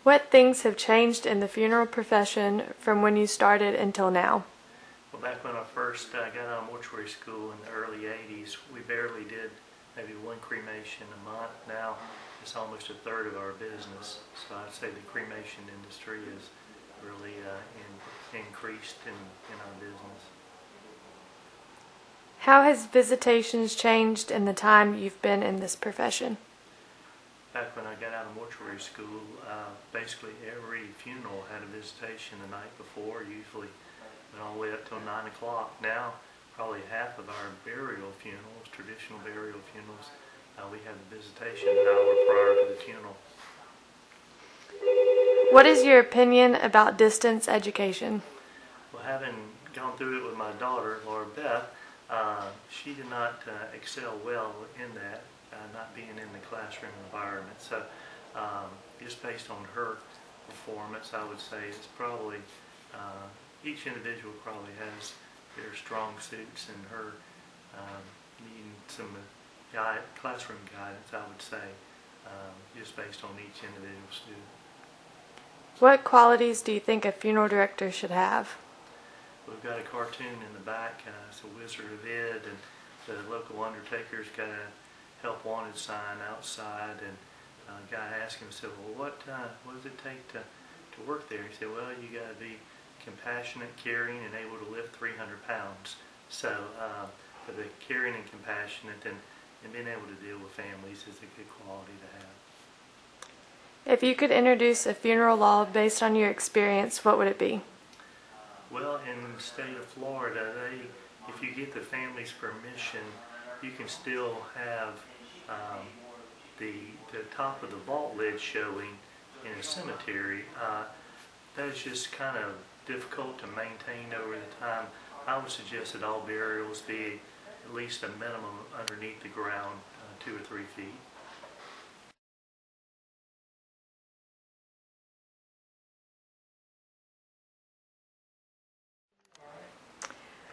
What things have changed in the funeral profession from when you started until now? Well, back when I first got out of mortuary school in the early 80s, we barely did maybe one cremation a month. Now it's almost a third of our business. So I'd say the cremation industry has really increased in our business. How has visitations changed in the time you've been in this profession? Back when I got out of mortuary school, basically every funeral had a visitation the night before, usually went all the way up till 9 o'clock. Now, probably half of our burial funerals, traditional burial funerals, we have a visitation an hour prior to the funeral. What is your opinion about distance education? Well, having gone through it with my daughter, Laura Beth, she did not excel well in that, not being in the classroom environment. So just based on her performance, I would say it's probably, each individual probably has their strong suits, and her needing some classroom guidance, I would say, just based on each individual student. What qualities do you think a funeral director should have? We've got a cartoon in the back, it's a Wizard of Id, and the local undertaker's got a help wanted sign outside, and a guy asked him, said, well, what does it take to work there? He said, well, you got to be compassionate, caring, and able to lift 300 pounds. So for the caring and compassionate and being able to deal with families is a good quality to have. If you could introduce a funeral law based on your experience, what would it be? Well, in the state of Florida, if you get the family's permission, you can still have the top of the vault lid showing in a cemetery. That is just kind of difficult to maintain over the time. I would suggest that all burials be at least a minimum underneath the ground, 2 or 3 feet.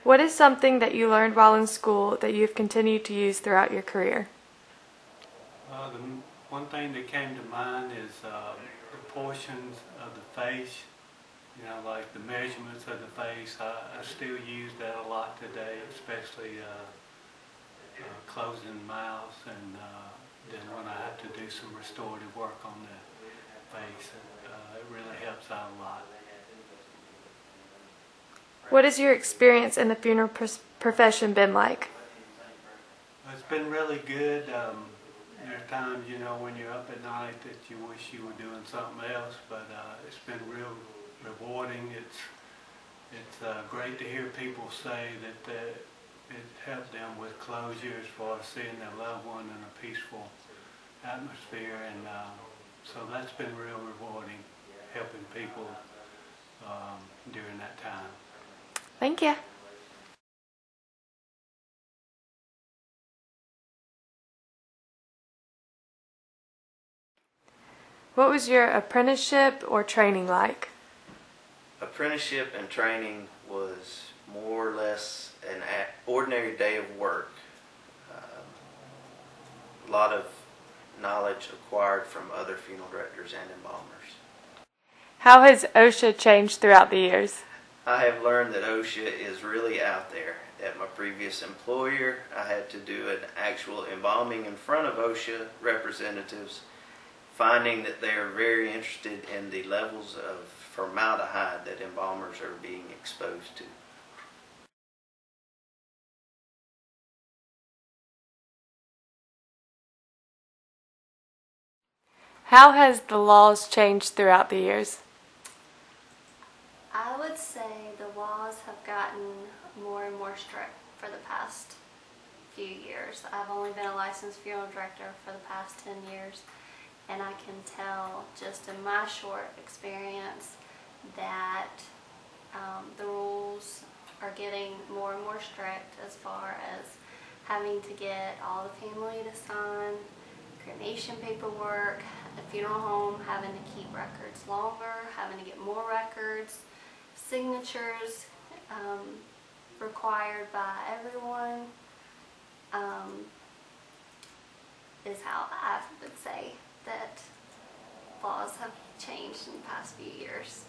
What is something that you learned while in school that you've continued to use throughout your career? The one thing that came to mind is the portions of the face, like the measurements of the face. I still use that a lot today, especially closing mouths, and then when I have to do some restorative work on the face, it really helps out a lot. What has your experience in the funeral profession been like? It's been really good. There's times, when you're up at night that you wish you were doing something else, but it's been real rewarding. It's great to hear people say that it helped them with closure as far as seeing their loved one in a peaceful atmosphere, and so that's been real rewarding, helping people during that time. Thank you. What was your apprenticeship or training like? Apprenticeship and training was more or less an ordinary day of work. A lot of knowledge acquired from other funeral directors and embalmers. How has OSHA changed throughout the years? I have learned that OSHA is really out there. At my previous employer, I had to do an actual embalming in front of OSHA representatives, finding that they are very interested in the levels of formaldehyde that embalmers are being exposed to. How has the laws changed throughout the years? I would say the laws have gotten more and more strict for the past few years. I've only been a licensed funeral director for the past 10 years, and I can tell just in my short experience that the rules are getting more and more strict as far as having to get all the family to sign cremation paperwork, the funeral home having to keep records longer, having to get more records, signatures required by everyone, is how I would say that laws have changed in the past few years.